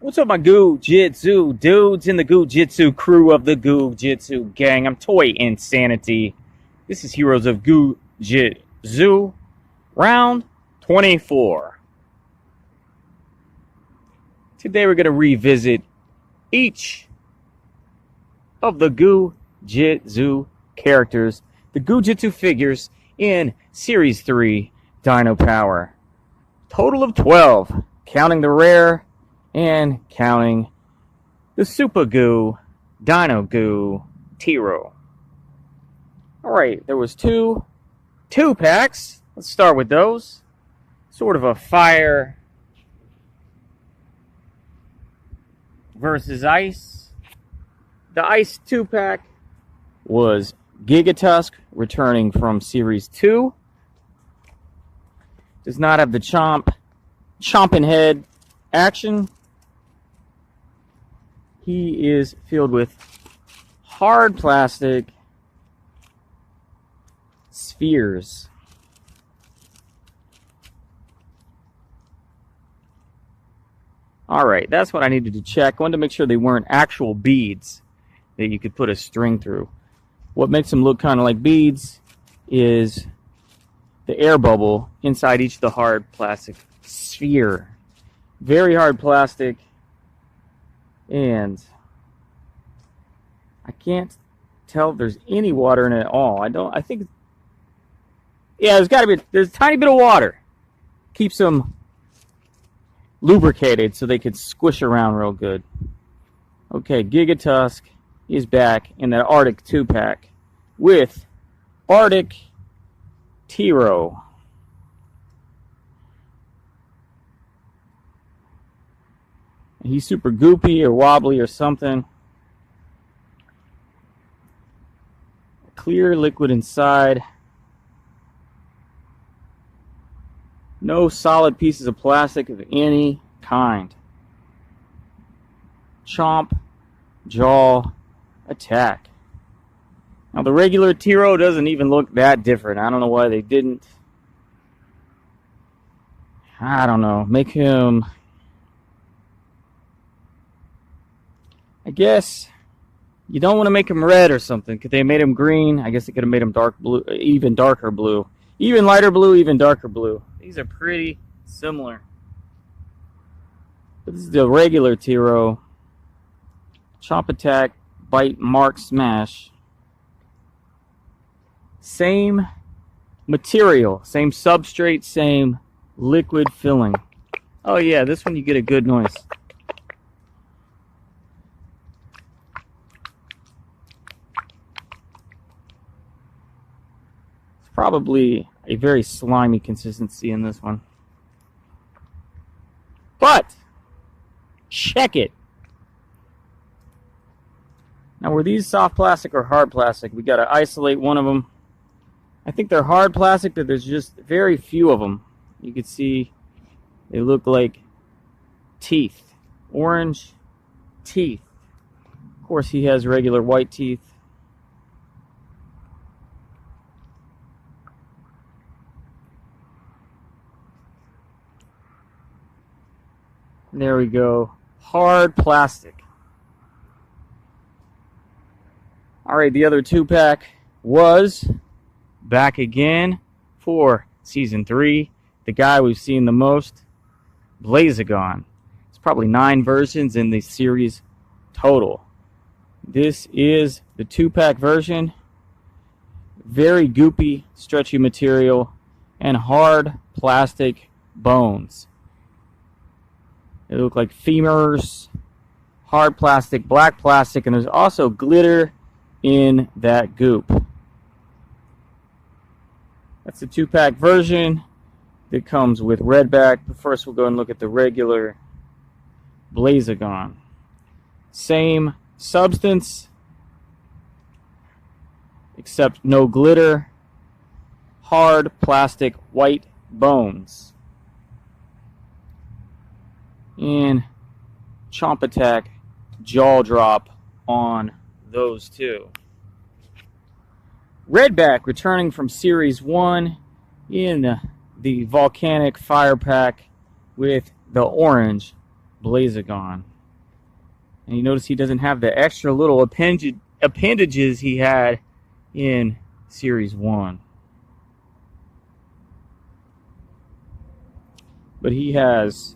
What's up, my Goo-Jitsu dudes in the Goo-Jitsu crew of the Goo-Jitsu gang? I'm Toy Insanity. This is Heroes of Goo-Jitsu, round 24. Today we're going to revisit each of the Goo-Jitsu characters, the Goo-Jitsu figures in Series 3 Dino Power. Total of 12, counting the rare and counting the Super Goo, Dino Goo, T-Row. Alright, there was two packs. Let's start with those. Sort of a fire versus ice. The ice 2-pack was Gigatusk, returning from Series 2. Does not have the chomping head action. He is filled with hard plastic spheres. Alright, that's what I needed to check. I wanted to make sure they weren't actual beads that you could put a string through. What makes them look kind of like beads is the air bubble inside each of the hard plastic sphere. Very hard plastic. And I can't tell if there's any water in it at all. I think, yeah, there's a tiny bit of water. Keeps them lubricated so they could squish around real good. Okay, Gigatusk is back in that Arctic 2-pack with Arctic T-Row. He's super goopy or wobbly or something. Clear liquid inside. No solid pieces of plastic of any kind. Chomp, jaw, attack. Now the regular T-Row doesn't even look that different. I don't know why they didn't. I don't know. Make him... I guess you don't want to make him red or something. Could they made him green? I guess they could have made him dark blue, even darker blue. Even lighter blue, even darker blue. These are pretty similar. But this is the regular T-Row. Chomp attack, bite, mark, smash. Same material, same substrate, same liquid filling. Oh yeah, this one you get a good noise. Probably a very slimy consistency in this one. But check it. Now, were these soft plastic or hard plastic? We got to isolate one of them. I think they're hard plastic, but there's just very few of them. You can see they look like teeth. Orange teeth. Of course, he has regular white teeth. There we go. Hard plastic. Alright, the other 2-pack was back again for Season 3. The guy we've seen the most, Agon. It's probably 9 versions in the series total. This is the 2-pack version. Very goopy, stretchy material, and hard plastic bones. They look like femurs, hard plastic, black plastic, and there's also glitter in that goop. That's the 2-pack version that comes with red back. But first we'll go and look at the regular Agon. Same substance, except no glitter, hard plastic white bones. And chomp attack, jaw drop on those two. Redback returning from Series 1 in the Volcanic Fire Pack with the orange Agon. And you notice he doesn't have the extra little appendages he had in Series 1. But he has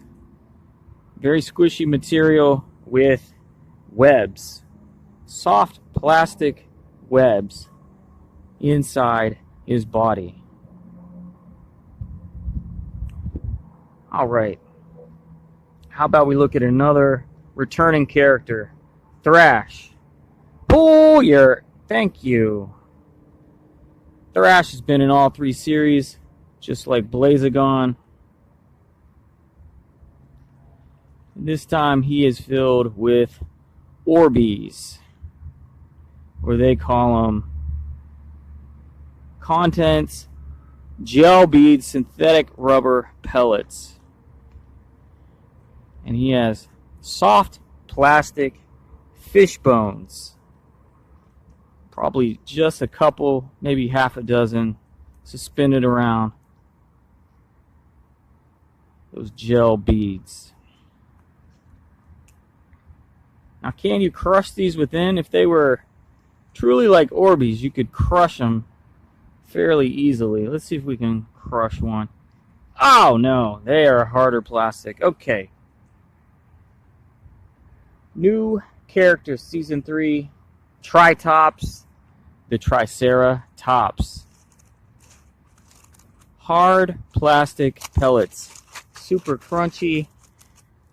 very squishy material with webs. Soft plastic webs inside his body. Alright. How about we look at another returning character? Thrash. Pull your... Thank you. Thrash has been in all 3 series, just like Blazagon. This time he is filled with Orbeez, or they call them contents gel bead synthetic rubber pellets. And he has soft plastic fish bones. Probably just a couple, maybe half a dozen, suspended around those gel beads. Now, can you crush these within? If they were truly like Orbeez, you could crush them fairly easily. Let's see if we can crush one. Oh, no. They are harder plastic. Okay. New character, Season 3. Tritops. The Triceratops. Hard plastic pellets. Super crunchy.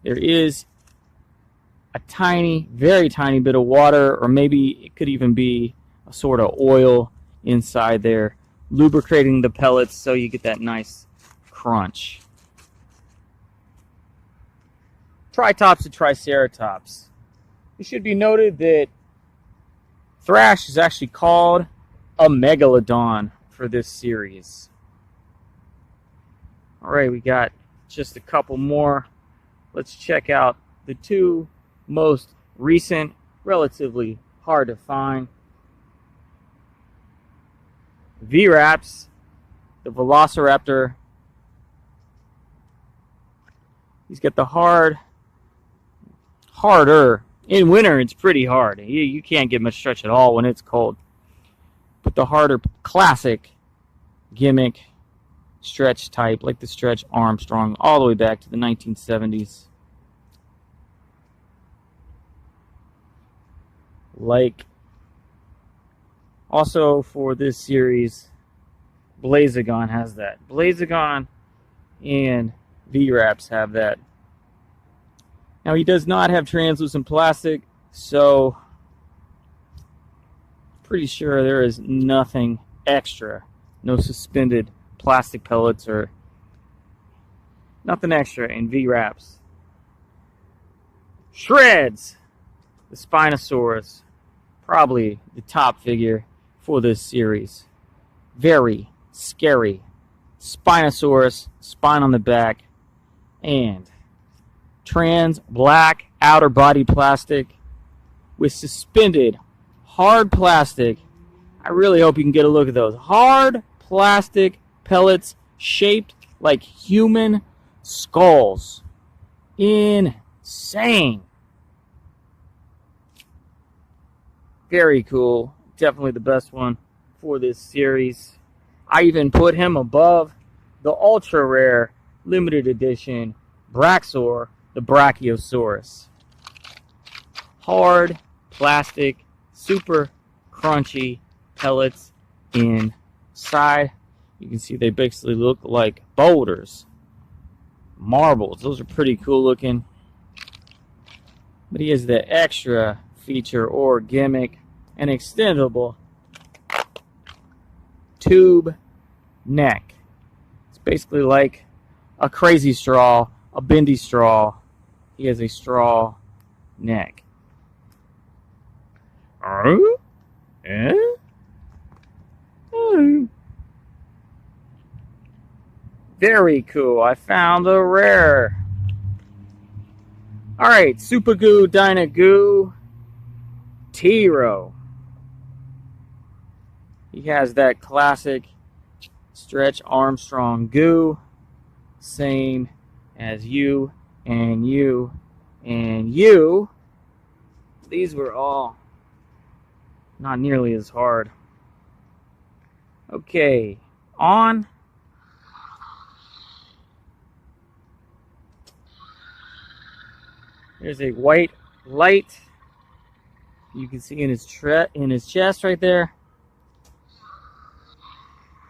There is a tiny, very tiny bit of water, or maybe it could even be a sort of oil inside there, lubricating the pellets so you get that nice crunch. Tritops and Triceratops. It should be noted that Thrash is actually called a Megalodon for this series. Alright, we got just a couple more. Let's check out the 2 most recent, relatively hard to find. V-Raps, the Velociraptor. He's got the harder. In winter, it's pretty hard. You can't get much stretch at all when it's cold. But the harder classic gimmick stretch type, like the Stretch Armstrong, all the way back to the 1970s. Like, also for this series, Blazagon has that. Blazagon and V-Raps have that. Now, he does not have translucent plastic, so pretty sure there is nothing extra. No suspended plastic pellets or nothing extra in V-Raps. Shreds! The Spinosaurus. Probably the top figure for this series. Very scary. Spinosaurus, spine on the back, and trans black outer body plastic with suspended hard plastic. I really hope you can get a look at those. Hard plastic pellets shaped like human skulls. Insane. Very cool. Definitely the best one for this series. I even put him above the ultra rare limited edition Braxor, the Brachiosaurus. Hard plastic, super crunchy pellets inside. You can see they basically look like boulders, marbles. Those are pretty cool looking. But he has the extra feature or gimmick, an extendable tube neck. It's basically like a crazy straw, a bendy straw. He has a straw neck. Very cool. I found a rare. Alright, Super Goo, Dyna Goo, T-Row. He has that classic Stretch Armstrong goo, same as you and you and you. these were all not nearly as hard. Okay, on. There's a white light you can see in his chest right there.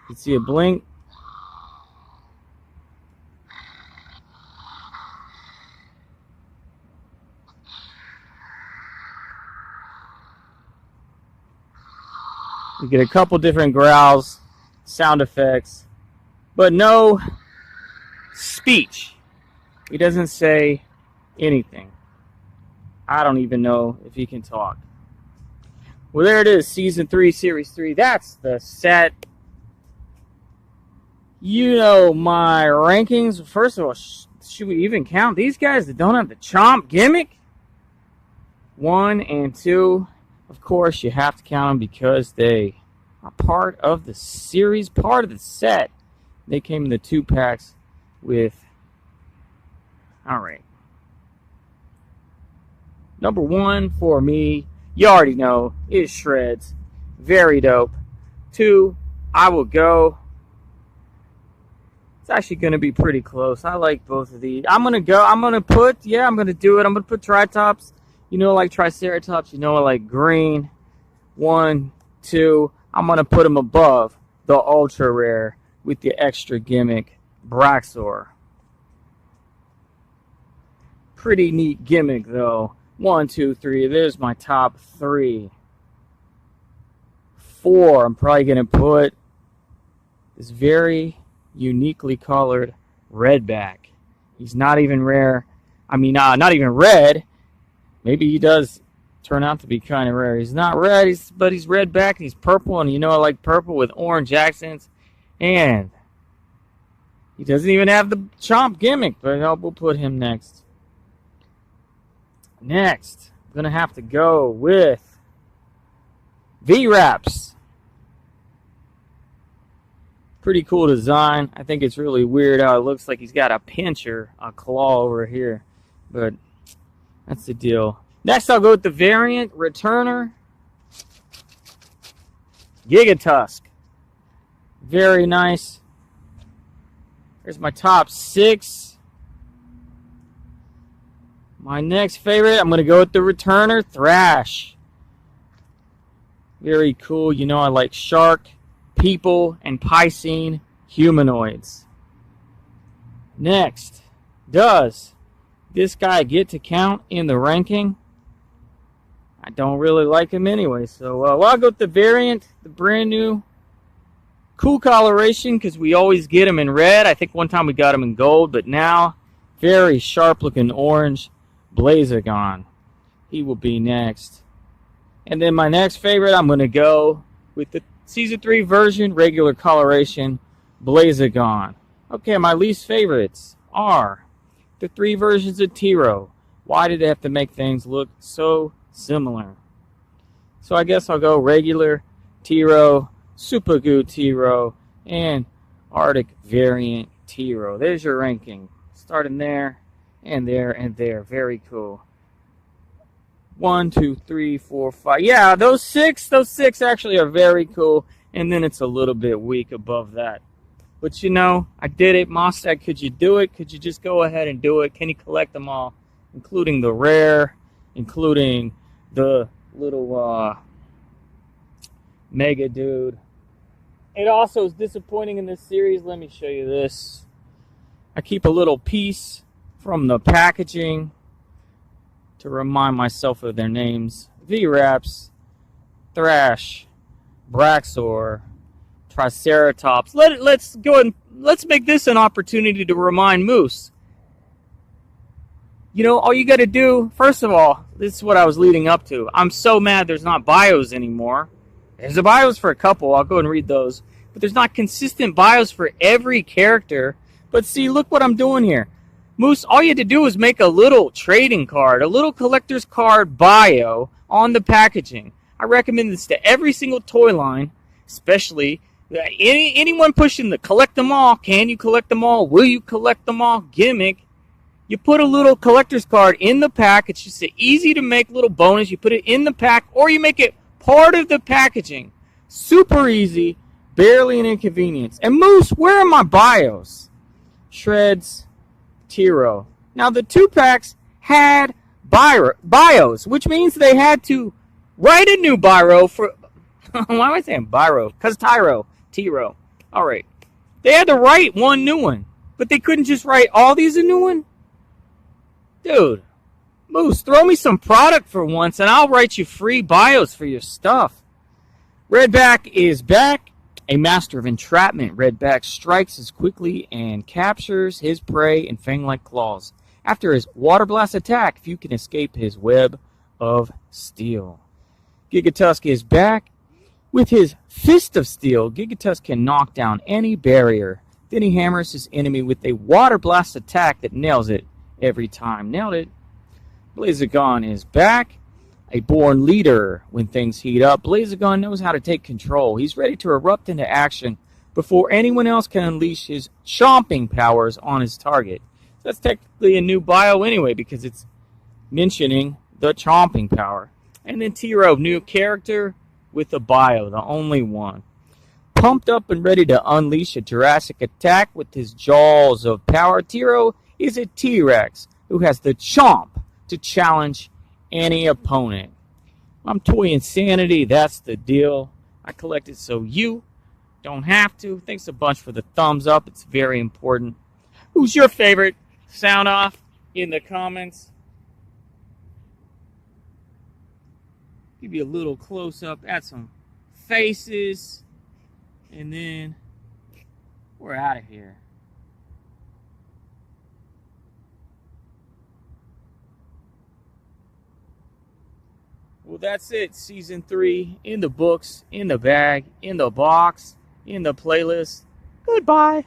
You can see a blink. You get a couple different growls, sound effects, but no speech. He doesn't say anything. I don't even know if he can talk. Well, there it is, Season 3, Series 3. That's the set. You know my rankings. First of all, should we even count these guys that don't have the chomp gimmick? 1 and 2. Of course, you have to count them because they are part of the series, part of the set. They came in the 2-packs with... Alright. Number 1 for me, you already know, is Shreds. Very dope. 2, I will go. It's actually going to be pretty close. I like both of these. I'm going to do it. I'm going to put Tritops. You know I like Triceratops. You know I like green. 1, 2. I'm going to put them above the ultra rare with the extra gimmick, Braxor. Pretty neat gimmick, though. 1, 2, 3. There's my top 3. 4. I'm probably going to put this very uniquely colored Redback. He's not even rare. I mean, not even red. Maybe he does turn out to be kind of rare. He's not red, but he's Redback, and he's purple, and you know I like purple with orange accents. And he doesn't even have the chomp gimmick, but we'll put him next. Next, I'm going to have to go with V-Raps. Pretty cool design. I think it's really weird how it looks like he's got a pincher, a claw over here. But that's the deal. Next, I'll go with the variant returner, Gigatusk. Very nice. There's my top 6. My next favorite, I'm going to go with the returner, Thrash. Very cool. You know I like shark, people, and Piscine humanoids. Next, does this guy get to count in the ranking? I don't really like him anyway, so I'll go with the variant, the brand new. Cool coloration because we always get him in red. I think one time we got him in gold, but now very sharp looking orange. Blazagon. He will be next. And then my next favorite, I'm going to go with the Season 3 version, regular coloration, Blazagon. Okay, my least favorites are the 3 versions of Tiro. Why did they have to make things look so similar? So I guess I'll go regular Tiro, Super Goo Tiro, and Arctic variant Tiro. There's your ranking. Starting there. And there, and there. Very cool. 1, 2, 3, 4, 5. Yeah, those six actually are very cool. And then it's a little bit weak above that. But you know, I did it. Mostag, could you do it? Could you just go ahead and do it? Can you collect them all? Including the rare, including the little mega dude. It also is disappointing in this series. Let me show you this. I keep a little piece from the packaging to remind myself of their names. V-Raps, Thrash, Braxor, Triceratops. Let's go and let's make this an opportunity to remind Moose. You know, all you got to do, first of all, this is what I was leading up to. I'm so mad there's not bios anymore. There's a bios for a couple. I'll go and read those. But there's not consistent bios for every character. But see, look what I'm doing here. Moose, all you had to do was make a little trading card, a little collector's card bio on the packaging. I recommend this to every single toy line, especially anyone pushing the collect them all, can you collect them all, will you collect them all gimmick. You put a little collector's card in the pack. It's just an easy to make little bonus. You put it in the pack, or you make it part of the packaging. Super easy, barely an inconvenience. And Moose, where are my bios? Shreds, Tiro. Now the 2-packs had bios, which means they had to write a new bio for... Why am I saying biro? Because Tiro. All right. They had to write one new one, but they couldn't just write all these a new one? Dude, Moose, throw me some product for once, and I'll write you free bios for your stuff. Redback is back. A master of entrapment, Redback strikes as quickly and captures his prey in fang-like claws. After his water blast attack, few can escape his web of steel. Gigatusk is back. With his fist of steel, Gigatusk can knock down any barrier. Then he hammers his enemy with a water blast attack that nails it every time. Nailed it. Blazagon is back. A born leader when things heat up. Blazagon knows how to take control. He's ready to erupt into action before anyone else can unleash his chomping powers on his target. So that's technically a new bio anyway, because it's mentioning the chomping power. And then Tiro, new character with a bio, the only one. Pumped up and ready to unleash a Jurassic attack with his jaws of power, Tiro is a T-Rex who has the chomp to challenge any opponent. I'm Toy Insanity, that's the deal. I collected so you don't have to. Thanks a bunch for the thumbs up, it's very important. Who's your favorite? Sound off in the comments. Give you a little close up at some faces, and then we're out of here. Well, that's it. Season 3 in the books, in the bag, in the box, in the playlist. Goodbye.